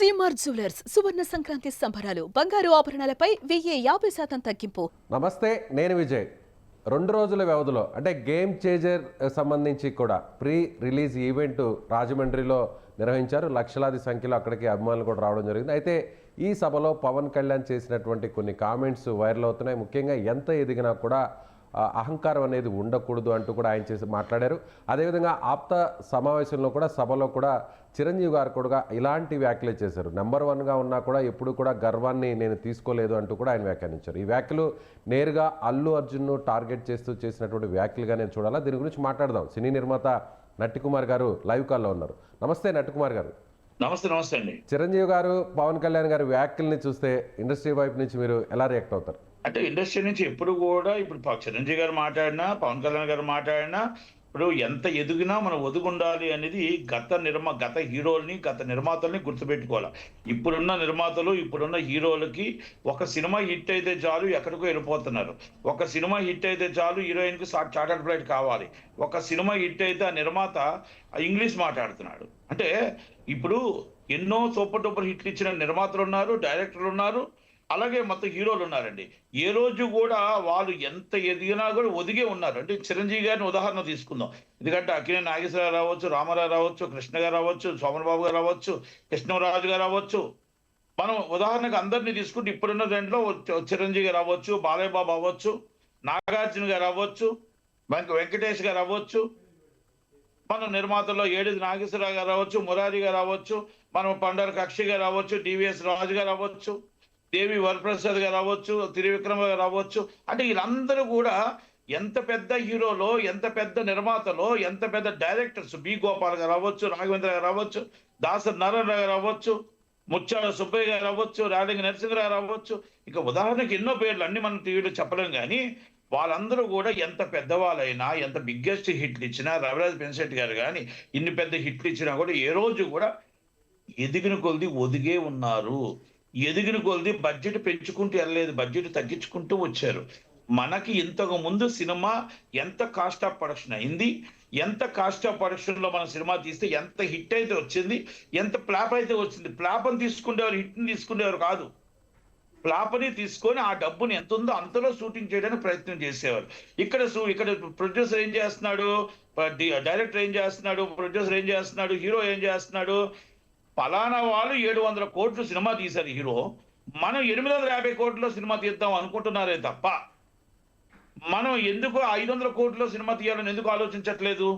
CMR jewellers సువర్ణ సంక్రాంతి సంబరాలు బంగారు ఆభరణాలపై 1050% తగ్గింపు. నమస్తే, నేను విజయ్. 2 రోజుల వ్యవధిలో అంటే గేమ్ చేంజర్ సంబంధించి కూడా ప్రీ రిలీజ్ ఈవెంట్ రాజమండ్రిలో నిర్వహించారు. లక్షలాది సంఖ్యలో అక్కడికి అభిమానులు కూడా రావడం జరిగింది. అయితే ఈ సభలో పవన్ కళ్యాణ్ చేసినటువంటి కొన్ని కామెంట్స్ వైరల్ అవుతున్నాయి. ముఖ్యంగా ఎంత ఎదిగినా కూడా అహంకారం అనేది ఉండకూడదు అంటూ కూడా ఆయన చేసి మాట్లాడారు. అదేవిధంగా ఆప్త సమావేశంలో కూడా సభలో కూడా చిరంజీవి గారు కూడా ఇలాంటి వ్యాఖ్యలు చేశారు. నెంబర్ 1గా ఉన్నా కూడా ఎప్పుడు కూడా గర్వాన్ని నేను తీసుకోలేదు అంటూ కూడా ఆయన వ్యాఖ్యానించారు. ఈ వ్యాఖ్యలు నేరుగా అల్లు అర్జున్ను టార్గెట్ చేస్తూ చేసినటువంటి వ్యాఖ్యలుగా నేను చూడాలా. దీని గురించి మాట్లాడదాం. సినీ నిర్మాత నట్టికుమార్ గారు లైవ్ కాల్లో ఉన్నారు. నమస్తే నట్టికుమార్ గారు. నమస్తే అండి. చిరంజీవి గారు పవన్ కళ్యాణ్ గారు వ్యాఖ్యల్ని చూస్తే ఇండస్ట్రీ వైపు నుంచి మీరు ఎలా రియాక్ట్ అవుతారు? అంటే ఇండస్ట్రీ నుంచి ఎప్పుడు కూడా ఇప్పుడు చిరంజీవి గారు మాట్లాడినా, పవన్ కళ్యాణ్ గారు మాట్లాడినా, ఇప్పుడు ఎంత ఎదిగినా మనం ఒదుగుండాలి అనేది గత హీరోల్ని, గత నిర్మాతల్ని గుర్తుపెట్టుకోవాలి. ఇప్పుడున్న నిర్మాతలు, ఇప్పుడున్న హీరోలకి ఒక సినిమా హిట్ అయితే చాలు ఎక్కడికో వెళ్ళిపోతున్నారు. ఒక సినిమా హిట్ అయితే చాలు హీరోయిన్కి చార్టర్డ్ ఫ్లైట్ కావాలి. ఒక సినిమా హిట్ అయితే ఆ నిర్మాత ఇంగ్లీష్ మాట్లాడుతున్నాడు. అంటే ఇప్పుడు ఎన్నో సూపర్ డూపర్ హిట్లు ఇచ్చిన నిర్మాతలు ఉన్నారు, డైరెక్టర్లు ఉన్నారు, అలాగే మొత్తం హీరోలు ఉన్నారండి. ఏ రోజు కూడా వాళ్ళు ఎంత ఎదిగినా కూడా ఒదిగే ఉన్నారు. అంటే చిరంజీవి గారిని ఉదాహరణ తీసుకుందాం. ఎందుకంటే అక్కినేని నాగేశ్వరరావు రావచ్చు, రామారావు రావచ్చు, కృష్ణ గారు రావచ్చు, సోమన్ బాబు గారు రావచ్చు, కృష్ణరాజు గారు రావచ్చు. మనం ఉదాహరణకు అందరినీ తీసుకుంటే ఇప్పుడున్న దాంట్లో చిరంజీవి గారు అవ్వచ్చు, బాలయ్య బాబు అవ్వచ్చు, నాగార్జున గారు అవ్వచ్చు, వెంకటేష్ గారు అవ్వచ్చు, మనం నిర్మాతల్లో ఏడిది నాగేశ్వరరావు గారు అవ్వచ్చు, మురారి గారు అవ్వచ్చు, మనం పండర్ కక్షి గారు అవ్వచ్చు, డివిఎస్ రాజు గారు అవ్వచ్చు, దేవి వరప్రసాద్ గారు అవ్వచ్చు, త్రివిక్రమ గారు అవ్వచ్చు. అంటే వీళ్ళందరూ కూడా ఎంత పెద్ద హీరోలో, ఎంత పెద్ద నిర్మాతలో, ఎంత పెద్ద డైరెక్టర్స్, బి గోపాల్ గారు అవ్వచ్చు, రాఘవేంద్ర గారు అవ్వచ్చు, దాసరి నారాయణ గారు అవ్వచ్చు, ముత్యాల సుబ్బయ్య గారు అవ్వచ్చు, రాలింగ నరసింహరావు గారు అవ్వచ్చు. ఇక ఉదాహరణకి ఎన్నో పేర్లు అన్ని మనం టీవీలో చెప్పలేం. కానీ వాళ్ళందరూ కూడా ఎంత పెద్దవాళ్ళైనా, ఎంత బిగ్గెస్ట్ హిట్లు ఇచ్చినా, రవిరాజ్ పెన్సెట్ గారు కానీ ఇన్ని పెద్ద హిట్లు ఇచ్చినా కూడా ఏ రోజు కూడా ఎదిగిన కొద్ది ఒదిగే ఉన్నారు. ఎదిగిన కొద్ది బడ్జెట్ పెంచుకుంటూ వెళ్ళలేదు, బడ్జెట్ తగ్గించుకుంటూ వచ్చారు. మనకి ఇంతకు ముందు సినిమా ఎంత కాస్ట్ ఆఫ్ ప్రొడక్షన్ అయింది, ఎంత కాస్ట్ ఆఫ్ ప్రొడక్షన్ లో మన సినిమా తీస్తే ఎంత హిట్ అయితే వచ్చింది, ఎంత ఫ్లాప్ అయితే వచ్చింది. ఫ్లాప్ అని తీసుకునేవారు, హిట్ని తీసుకునేవారు కాదు. ఫ్లాప్ని తీసుకొని ఆ డబ్బుని ఎంత ఉందో అంతలో షూటింగ్ చేయడానికి ప్రయత్నం చేసేవారు. ఇక్కడ ప్రొడ్యూసర్ ఏం చేస్తున్నాడు, డైరెక్టర్ ఏం చేస్తున్నాడు, ప్రొడ్యూసర్ ఏం చేస్తున్నాడు, హీరో ఏం చేస్తున్నాడు, ఫలానా వాళ్ళు 700 కోట్లు సినిమా తీశారు హీరో, మనం 850 కోట్లలో సినిమా తీద్దాం అనుకుంటున్నారే తప్ప మనం ఎందుకు 500 కోట్లలో సినిమా తీయాలని ఎందుకు ఆలోచించట్లేదు?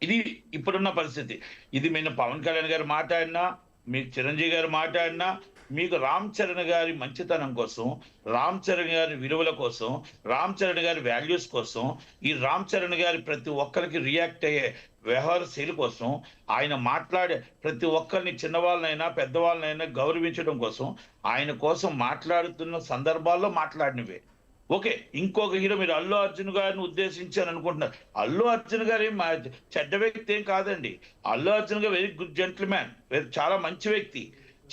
ఇది ఇప్పుడున్న పరిస్థితి. ఇది నేను పవన్ కళ్యాణ్ గారు మాట్లాడినా, మీకు చిరంజీవి గారు మాట్లాడినా, మీకు రామ్ చరణ్ గారి మంచితనం కోసం, రామ్ చరణ్ గారి విలువల కోసం, రామ్ చరణ్ గారి వాల్యూస్ కోసం, ఈ రామ్ చరణ్ గారి ప్రతి ఒక్కరికి రియాక్ట్ అయ్యే వ్యవహార శైలి కోసం, ఆయన మాట్లాడే ప్రతి ఒక్కరిని, చిన్నవాళ్ళనైనా పెద్దవాళ్ళనైనా గౌరవించడం కోసం, ఆయన కోసం మాట్లాడుతున్న సందర్భాల్లో మాట్లాడినవే. ఓకే, ఇంకొక హీరో మీరు అల్లు అర్జున్ గారిని ఉద్దేశించి అని అనుకుంటున్నారు. అల్లు అర్జున్ గారు చెడ్డ వ్యక్తి ఏం కాదండి. అల్లు అర్జున్ గారు వెరీ గుడ్ జెంటిల్మ్యాన్, చాలా మంచి వ్యక్తి,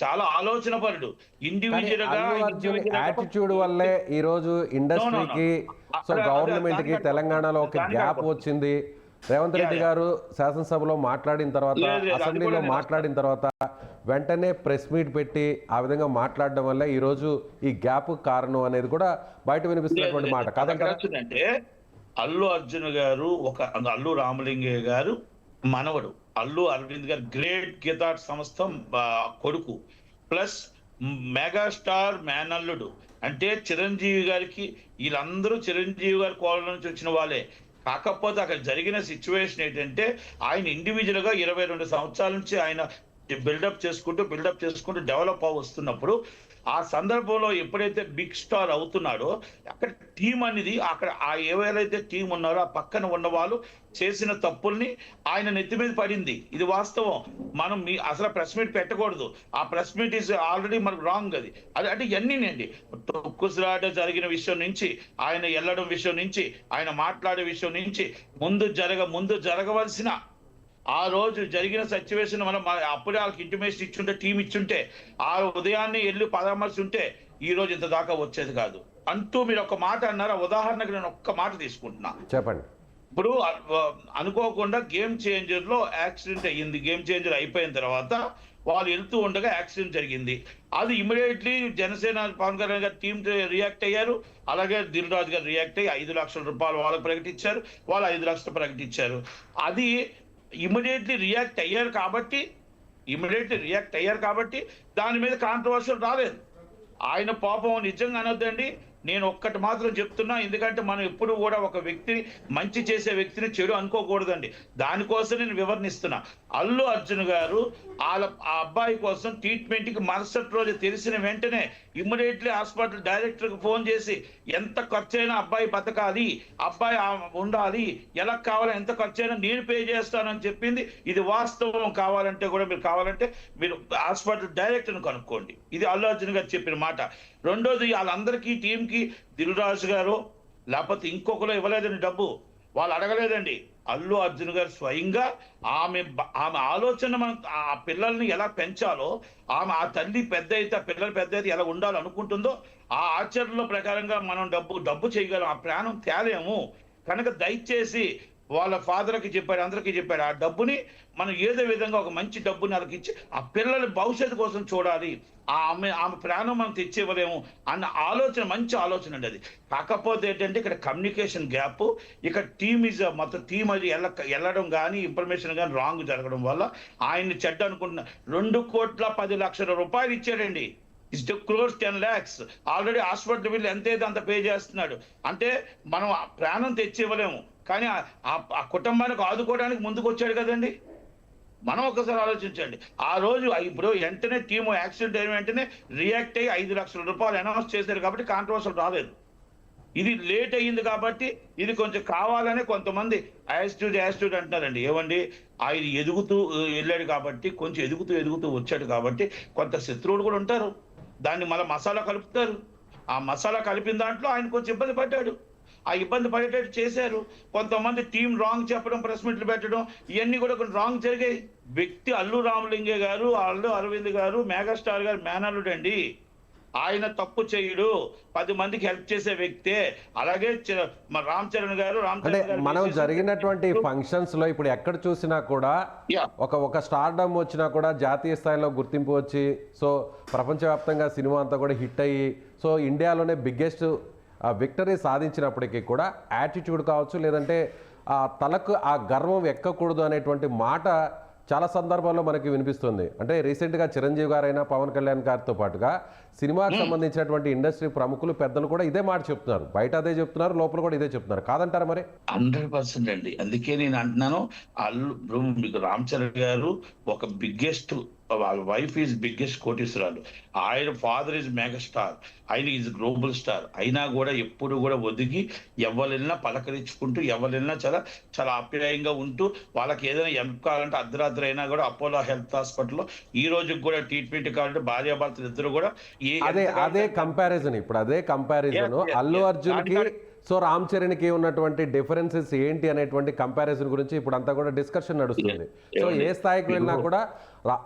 చాలా ఆలోచన పరుడు. ఇండివిజువల్ గా యాటిట్యూడ్ వల్లే ఈ రోజు ఇండస్ట్రీకి, సో గవర్నమెంట్ కి తెలంగాణలో ఒక గ్యాప్ వచ్చింది. రేవంత్ రెడ్డి గారు శాసనసభలో మాట్లాడిన తర్వాత, అసెంబ్లీలో మాట్లాడిన తర్వాత వెంటనే ప్రెస్ మీట్ పెట్టి ఆ విధంగా మాట్లాడడం వల్ల ఈ రోజు ఈ గ్యాప్ కారణం అనేది కూడా బయట వినిపిస్తున్నటువంటి మాట కాదంటారా? అంటే అల్లు అర్జున్ గారు అల్లు రామలింగయ్య గారు మనవడు, అల్లు అరవింద్ గారు గ్రేట్ గీతాట్ సంస్థ కొడుకు, ప్లస్ మెగాస్టార్ మేనల్లుడు. అంటే చిరంజీవి గారికి వీళ్ళందరూ చిరంజీవి గారి కోళ్ళ నుంచి వచ్చిన వాళ్ళే. కాకపోతే అక్కడ జరిగిన సిచ్యువేషన్ ఏంటంటే ఆయన ఇండివిజువల్ గా 22 సంవత్సరాల నుంచి ఆయన బిల్డప్ చేసుకుంటూ డెవలప్ వస్తున్నప్పుడు, ఆ సందర్భంలో ఎప్పుడైతే బిగ్ స్టార్ అవుతున్నాడో అక్కడ టీం అనేది, అక్కడ ఎవరైతే టీం ఉన్నారో ఆ పక్కన ఉన్న వాళ్ళు చేసిన తప్పుల్ని ఆయన నెత్తి మీద పడింది. ఇది వాస్తవం. మనం అసలు ప్రెస్ మీట్ పెట్టకూడదు. ఆ ప్రెస్ మీట్ ఈజ్ ఆల్రెడీ మనకు రాంగ్. అది అంటే ఇవన్నీనండి. తొక్కుసలాట జరిగిన విషయం నుంచి, ఆయన వెళ్ళడం విషయం నుంచి, ఆయన మాట్లాడే విషయం నుంచి, ముందు జరగవలసిన ఆ రోజు జరిగిన సిచ్యువేషన్ మనం అప్పుడే వాళ్ళకి ఇంటిమేషన్ ఇచ్చుంటే, టీం ఇచ్చుంటే, ఆ ఉదయాన్నే వెళ్ళి పరామర్శి ఉంటే ఈ రోజు ఇంత దాకా వచ్చేది కాదు అంటూ మీరు ఒక మాట అన్నారు. ఉదాహరణకు నేను ఒక్క మాట తీసుకుంటున్నా, చెప్పండి. ఇప్పుడు అనుకోకుండా గేమ్ చేంజర్ లో యాక్సిడెంట్ అయ్యింది. గేమ్ చేంజర్ అయిపోయిన తర్వాత వాళ్ళు వెళ్తూ ఉండగా యాక్సిడెంట్ జరిగింది. అది ఇమీడియట్లీ జనసేన పవన్ కళ్యాణ్ గారి టీం రియాక్ట్ అయ్యారు. అలాగే దిల్ రాజు గారు రియాక్ట్ అయ్యి 5 లక్షల రూపాయలు వాళ్ళకి ప్రకటించారు, వాళ్ళు 5 లక్షలు ప్రకటించారు. అది ఇమీడియట్లీ రియాక్ట్ అయ్యారు కాబట్టి దాని మీద కాంట్రవర్షియల్ రాలేదు. ఆయన పాపం నిజంగా అనొద్దండి, నేను ఒక్కటి మాత్రం చెప్తున్నా, ఎందుకంటే మనం ఎప్పుడు కూడా ఒక వ్యక్తిని మంచి చేసే వ్యక్తిని చెడు అనుకోకూడదండి. దానికోసం నేను వివరణిస్తున్నా. అల్లు అర్జున్ గారు ఆ అబ్బాయి కోసం ట్రీట్మెంట్కి మరుసటి రోజు తెలిసిన వెంటనే ఇమ్మీడియట్లీ హాస్పిటల్ డైరెక్టర్కి ఫోన్ చేసి ఎంత ఖర్చైనా అబ్బాయి బతకాలి, అబ్బాయి ఉండాలి, ఎలా కావాలో ఎంత ఖర్చైనా నేను పే చేస్తానని చెప్పింది. ఇది వాస్తవం. కావాలంటే మీరు హాస్పిటల్ డైరెక్టర్ని కనుక్కోండి. ఇది అల్లు అర్జున్ గారు చెప్పిన మాట. రెండోది, వాళ్ళందరికీ టీంకి దిల్ రాజు గారు లేకపోతే ఇంకొకరు ఇవ్వలేదండి డబ్బు, వాళ్ళు అడగలేదండి. అల్లు అర్జున్ గారు స్వయంగా ఆమె ఆలోచన, మనం ఆ పిల్లల్ని ఎలా పెంచాలో, ఆ తల్లి పెద్ద అయితే ఆ పిల్లలు పెద్ద అయితే ఎలా ఉండాలనుకుంటుందో ఆ ఆచరణలో ప్రకారంగా మనం డబ్బు చేయగలం, ఆ ప్రాణం తేలేము. కనుక దయచేసి వాళ్ళ ఫాదర్కి చెప్పాడు, అందరికీ చెప్పాడు, ఆ డబ్బుని మనం ఏదో విధంగా ఒక మంచి డబ్బుని వాళ్ళకి ఇచ్చి ఆ పిల్లల భవిష్యత్తు కోసం చూడాలి, ఆమె ప్రాణం మనం తెచ్చేవ్వలేము అన్న ఆలోచన, మంచి ఆలోచన అండి అది. కాకపోతే ఏంటంటే ఇక్కడ కమ్యూనికేషన్ గ్యాప్, ఇక్కడ మొత్తం టీం అది వెళ్ళడం కానీ ఇన్ఫర్మేషన్ కానీ రాంగ్ జరగడం వల్ల ఆయన్ని చెడ్డ అనుకుంటున్నా. 2,10,00,000 రూపాయలు ఇచ్చాడండి. Is close 10 lakhs. Already hospital bill ఎంతైతే అంత పే చేస్తున్నాడు. అంటే మనం ఆ ప్రాణం తెచ్చివ్వలేము, కానీ ఆ కుటుంబానికి ఆదుకోవడానికి ముందుకు వచ్చాడు కదండి. మనం ఒకసారి ఆలోచించండి. ఆ రోజు ఇప్పుడు వెంటనే టీము యాక్సిడెంట్ అయిన వెంటనే రియాక్ట్ అయ్యి 5 లక్షల రూపాయలు అనౌన్స్ చేశారు కాబట్టి కాంట్రవర్షియల్ రాలేదు. ఇది లేట్ అయ్యింది కాబట్టి ఇది కొంచెం కావాలనే కొంతమంది యాస్ట్యూడ్ అంటున్నారండి. ఏమండి, ఆయన ఎదుగుతూ వెళ్ళాడు కాబట్టి, కొంచెం ఎదుగుతూ వచ్చాడు కాబట్టి కొంత శత్రువులు కూడా ఉంటారు. దాన్ని మళ్ళీ మసాలా కలుపుతారు. ఆ మసాలా కలిపిన దాంట్లో ఆయన కొంచెం ఇబ్బంది పడ్డాడు. ఆ ఇబ్బంది పడేటట్టు చేశారు. కొంతమంది టీం రాంగ్ చెప్పడం, ప్రెస్ మీట్లు పెట్టడం, ఇవన్నీ కూడా కొన్ని రాంగ్ జరిగాయి. వ్యక్తి అల్లు రామలింగే గారు, అల్లు అరవింద్ గారు మెగాస్టార్ గారు మేనల్లుడు అండి. ఆయన తప్పు చేయడు, 10 మందికి హెల్ప్ చేసే వ్యక్తే. అలాగే రామ్ చరణ్ గారు మనం జరిగినటువంటి ఫంక్షన్స్ లో ఇప్పుడు ఎక్కడ చూసినా కూడా ఒక స్టార్డమ్ వచ్చినా కూడా జాతీయ స్థాయిలో గుర్తింపు వచ్చి, సో ప్రపంచవ్యాప్తంగా సినిమా అంతా కూడా హిట్ అయ్యి, సో ఇండియాలోనే బిగ్గెస్ట్ విక్టరీ సాధించినప్పటికీ కూడా యాటిట్యూడ్ కావచ్చు, లేదంటే ఆ తలకు ఆ గర్వం ఎక్కకూడదు అనేటువంటి మాట చాలా సందర్భాల్లో మనకి వినిపిస్తుంది. అంటే రీసెంట్గా చిరంజీవి గారైనా పవన్ కళ్యాణ్ గారితో పాటుగా సినిమాకి సంబంధించినటువంటి ఇండస్ట్రీ ప్రముఖులు, పెద్దలు కూడా ఇదే మాట చెప్తున్నారు. బయట అదే చెప్తున్నారు, లోపల కూడా ఇదే చెప్తున్నారు. కాదంటారా మరి? 100% అండి. అందుకే నేను అంటున్నాను, మీకు రామ్ చరణ్ గారు ఒక బిగ్గెస్ట్, వాళ్ళ వైఫ్ ఈజ్ బిగ్గెస్ట్ కోటీశ్వరాలు, ఆయన ఫాదర్ ఈజ్ మెగాస్టార్, ఆయన ఈజ్ గ్లోబల్ స్టార్. అయినా కూడా ఎప్పుడు కూడా ఒదిగి ఎవరినా పలకరించుకుంటూ, ఎవరినా చాలా చాలా ఆప్యాయంగా ఉంటూ, వాళ్ళకి ఏదైనా హెల్ప్ కావాలంటే అర్ధరాత్రి అయినా కూడా అపోలో హెల్త్ హాస్పిటల్లో ఈ రోజుకి కూడా ట్రీట్మెంట్ కావాలంటే భార్యాభర్తలు ఇద్దరు కూడా అదే కంపారిజన్. ఇప్పుడు అదే కంపారిజన్ అల్లు అర్జున్ కి సో రామ్ చరణ్ కి ఉన్నటువంటి డిఫరెన్సెస్ ఏంటి అనేటువంటి కంపారిజన్ గురించి ఇప్పుడు అంతా కూడా డిస్కషన్ నడుస్తుంది. సో ఏ స్థాయికి వెళ్ళినా కూడా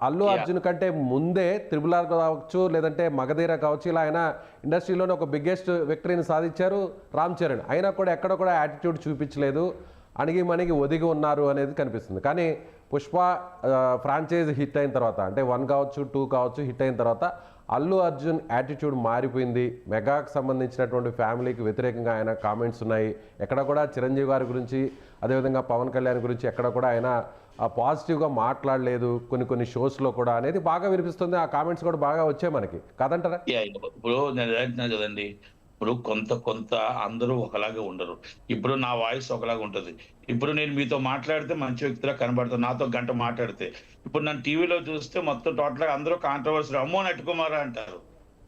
అల్లు అర్జున్ కంటే ముందే త్రిబుల్ ఆర్ కావచ్చు, లేదంటే మగధీర కావచ్చు, ఇలా ఆయన ఇండస్ట్రీలోనే ఒక బిగ్గెస్ట్ విక్టరీని సాధించారు రామ్ చరణ్. అయినా కూడా ఎక్కడ కూడా యాటిట్యూడ్ చూపించలేదు, అణిగి ఒదిగి ఉన్నారు అనేది కనిపిస్తుంది. కానీ పుష్ప ఫ్రాంచైజ్ హిట్ అయిన తర్వాత, అంటే 1 కావచ్చు 2 కావచ్చు హిట్ అయిన తర్వాత అల్లు అర్జున్ యాటిట్యూడ్ మారిపోయింది. మెగాకు సంబంధించినటువంటి ఫ్యామిలీకి వ్యతిరేకంగా ఆయన కామెంట్స్ ఉన్నాయి. ఎక్కడ కూడా చిరంజీవి గారి గురించి, అదేవిధంగా పవన్ కళ్యాణ్ గురించి ఎక్కడ కూడా ఆయన పాజిటివ్గా మాట్లాడలేదు కొన్ని షోస్లో కూడా అనేది బాగా వినిపిస్తుంది. ఆ కామెంట్స్ కూడా బాగా వచ్చాయి మనకి, కాదంటారా? ఇప్పుడు నేను అంటున్నాను కదండి, ఇప్పుడు కొంత అందరూ ఒకలాగే ఉండరు. ఇప్పుడు నా వాయిస్ ఒకలాగా ఉంటుంది. ఇప్పుడు నేను మీతో మాట్లాడితే మంచి వ్యక్తిలా కనబడతాను, నాతో గంట మాట్లాడితే. ఇప్పుడు నన్ను టీవీలో చూస్తే మొత్తం టోటల్గా అందరూ కాంట్రవర్సీ అమ్మో నట్టుకుమారా అంటారు.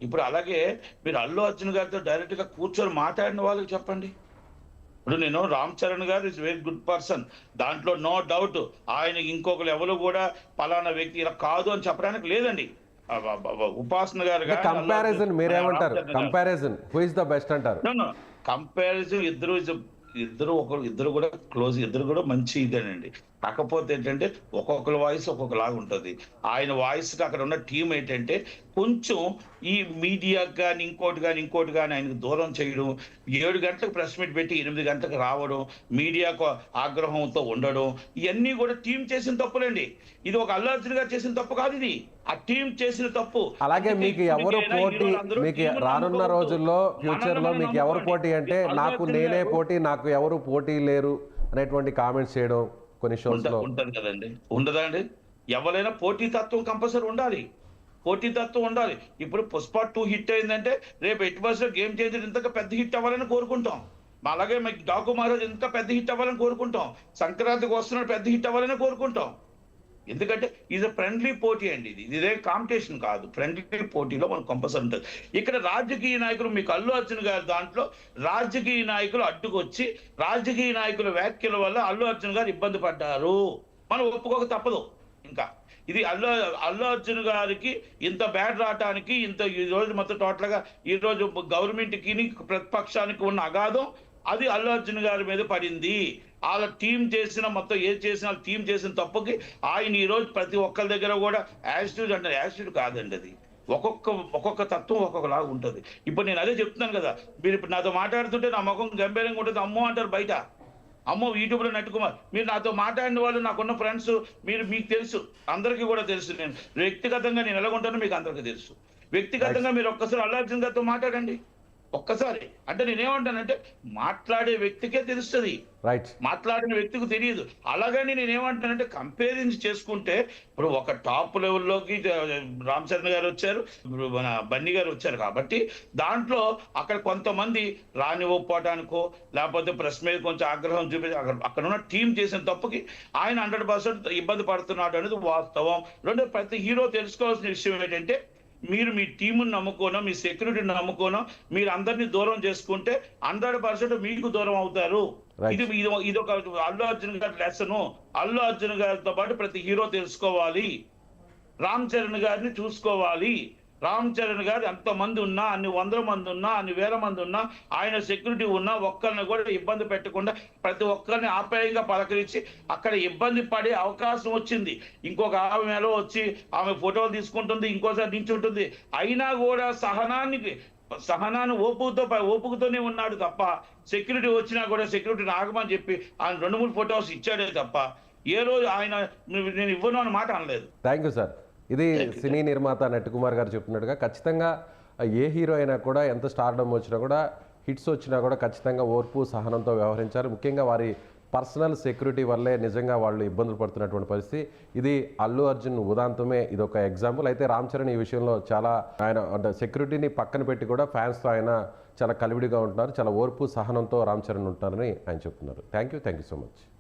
ఇప్పుడు అలాగే మీరు అల్లు అర్జున్ గారితో డైరెక్ట్ గా కూర్చొని మాట్లాడిన వాళ్ళకి చెప్పండి. ఇప్పుడు నేను రామ్ చరణ్ గారు ఇస్ వెరీ గుడ్ పర్సన్, దాంట్లో నో డౌట్. ఆయన ఇంకొకరు ఎవరు కూడా పలానా వ్యక్తి ఇలా కాదు అని చెప్పడానికి లేదండి. ఉపాసన గారు కంపారిజన్ మీరేమంటారు? Comparison who is the best అంటారు? కంపారిజన్ ఇద్దరు కూడా క్లోజ్, ఇద్దరు కూడా మంచి ఇదేనండి. కాకపోతే ఏంటంటే ఒక్కొక్కరి వాయిస్ ఒక్కొక్కలాగా ఉంటుంది. ఆయన వాయిస్కి అక్కడ ఉన్న టీం ఏంటంటే కొంచెం ఈ మీడియాకి కానీ ఇంకోటి కానీ ఆయనకు దూరం చేయడం, 7 గంటలకు ప్రెస్ మీట్ పెట్టి 8 గంటలకు రావడం, మీడియాకు ఆగ్రహంతో ఉండడం, ఇవన్నీ కూడా టీం చేసిన తప్పులండి. ఇది ఒక అల్లు అర్జున్ గారు చేసిన తప్పు కాదు, ఇది ఆ టీం చేసిన తప్పు. అలాగే అందుకే మీకు ఎవరు ఇప్పటికైనా పోటీ, హీరోలందరూ మీకు టీంను రానున్న నమ్ముకోవద్దు. రోజుల్లో ఫ్యూచర్లో మనల్ని మీకు ఎవరు నమ్ముకోండి. పోటీ అంటే అల్లు నాకు అర్జున్ నేనే గారు పోటీ, నాకు ఎవరు పోటీ లేరు అనేటువంటి కామెంట్స్ చేయడం కొన్ని షోస్లో. ఉంటది కదండి, ఉండదా అండి? ఎవరైనా పోటీతత్వం కంపల్సరీ ఉండాలి, పోటీతత్వం ఉండాలి. ఇప్పుడు పుష్ప 2 హిట్ అయిందంటే రేపు ఎట్టి బస్సులో గేమ్ చేంజర్ ఇంతగా పెద్ద హిట్ అవ్వాలని కోరుకుంటాం. అలాగే మీకు డాకు మహారాజ్ ఇంకా పెద్ద హిట్ అవ్వాలని కోరుకుంటాం. సంక్రాంతికి వస్తున్నాడు పెద్ద హిట్ అవ్వాలని కోరుకుంటాం. ఎందుకంటే ఇది ఫ్రెండ్లీ పోటీ అండి, ఇదే కాంపిటీషన్ కాదు, ఫ్రెండ్లీ పోటీలో మనకు కంపల్సరీ ఉంటుంది. ఇక్కడ రాజకీయ నాయకులు, మీకు అల్లు అర్జున్ గారి దాంట్లో రాజకీయ నాయకులు అడ్డుకొచ్చి రాజకీయ నాయకుల వ్యాఖ్యల వల్ల అల్లు అర్జున్ గారు ఇబ్బంది పడ్డారు, మనం ఒప్పుకోక తప్పదు. ఇంకా ఇది అల్లు అర్జున్ గారికి ఇంత బ్యాడ్ రావటానికి ఈ రోజు మొత్తం టోటల్ గా ఈ రోజు గవర్నమెంట్ కి ప్రతిపక్షానికి ఉన్న అగాధం అది అల్లు అర్జున్ గారి మీద పడింది. వాళ్ళ టీం చేసిన మొత్తం ఏది చేసిన టీం చేసిన తప్పుకి ఆయన ఈ రోజు ప్రతి ఒక్కరి దగ్గర కూడా యాసిడ్ అంటే యాసిడ్ కాదండి, అది ఒక్కొక్క తత్వం ఒక్కొక్కలాగా ఉంటుంది. ఇప్పుడు నేను అదే చెప్తున్నాను కదా, మీరు ఇప్పుడు నాతో మాట్లాడుతుంటే నా ముఖం గంభీరంగా ఉంటుంది, అమ్మో అంటారు బయట, అమ్మో యూట్యూబ్లో నట్టుకుమార్. మీరు నాతో మాట్లాడిన వాళ్ళు, నాకున్న ఫ్రెండ్స్, మీకు తెలుసు, అందరికీ కూడా తెలుసు. నేను వ్యక్తిగతంగా నేను ఎలాగుంటానో మీకు అందరికీ తెలుసు. వ్యక్తిగతంగా మీరు ఒక్కసారి అల్లు అర్జున్ గారితో మాట్లాడండి, ఒక్కసారి. అంటే నేనేమంటానంటే మాట్లాడే వ్యక్తికే తెలుస్తుంది, రైట్, మాట్లాడిన వ్యక్తికి తెలియదు. అలాగని నేనేమంటానంటే కంపేరింగ్ చేసుకుంటే ఇప్పుడు ఒక టాప్ లెవెల్లోకి రామ్ చరణ్ గారు వచ్చారు, మన బన్నీ గారు వచ్చారు, కాబట్టి దాంట్లో అక్కడ కొంతమంది రానివ్వకపోవటానికో లేకపోతే ప్రెస్ మీద కొంచెం ఆగ్రహం చూపించి అక్కడ ఉన్న టీం చేసిన తప్పుకి ఆయన 100% ఇబ్బంది పడుతున్నాడు అనేది వాస్తవం. రెండో, ప్రతి హీరో తెలుసుకోవాల్సిన విషయం ఏంటంటే మీరు మీ టీముని నమ్ముకోనో, మీ సెక్యూరిటీని నమ్ముకోనో మీరు అందరినీ దూరం చేసుకుంటే 100% మీకు దూరం అవుతారు. ఇది ఒక అల్లు అర్జున్ గారి లెసను. అల్లు అర్జున్ గారితో పాటు ప్రతి హీరో తెలుసుకోవాలి, రామ్ చరణ్ గారిని చూసుకోవాలి. రామ్ చరణ్ గారు ఎంతమంది ఉన్నా, అన్ని 100 మంది ఉన్నా, అన్ని 1000 మంది ఉన్నా, ఆయన సెక్యూరిటీ ఉన్నా ఒక్కరిని కూడా ఇబ్బంది పెట్టకుండా ప్రతి ఒక్కరిని ఆప్యాయంగా పలకరించి అక్కడ ఇబ్బంది పడే అవకాశం వచ్చింది. ఇంకొక ఆమెలో వచ్చి ఆమె ఫోటోలు తీసుకుంటుంది, ఇంకోసారి నించుంటుంది, అయినా కూడా సహనాన్ని ఓపుకుతోనే ఉన్నాడు తప్ప, సెక్యూరిటీ వచ్చినా కూడా సెక్యూరిటీని ఆగమని చెప్పి ఆయన 2-3 ఫోటోస్ ఇచ్చాడే తప్ప ఏ రోజు ఆయన నేను ఇవ్వను అని మాట అనలేదు. Thank you sir. ఇది సినీ నిర్మాత నట్టుకుమార్ గారు చెప్తున్నట్టుగా ఖచ్చితంగా ఏ హీరో అయినా కూడా ఎంత స్టార్డమ్ వచ్చినా కూడా, హిట్స్ వచ్చినా కూడా ఖచ్చితంగా ఓర్పు సహనంతో వ్యవహరించారు. ముఖ్యంగా వారి పర్సనల్ సెక్యూరిటీ వల్లే నిజంగా వాళ్ళు ఇబ్బందులు పడుతున్నటువంటి పరిస్థితి. ఇది అల్లు అర్జున్ ఉదాంతమే ఇది ఒక ఎగ్జాంపుల్. అయితే రామ్ చరణ్ ఈ విషయంలో చాలా ఆయన అంటే సెక్యూరిటీని పక్కన పెట్టి కూడా ఫ్యాన్స్తో ఆయన చాలా కలివిడిగా ఉంటున్నారు, చాలా ఓర్పు సహనంతో రామ్ చరణ్ ఉంటున్నారని ఆయన చెప్తున్నారు. Thank you so much.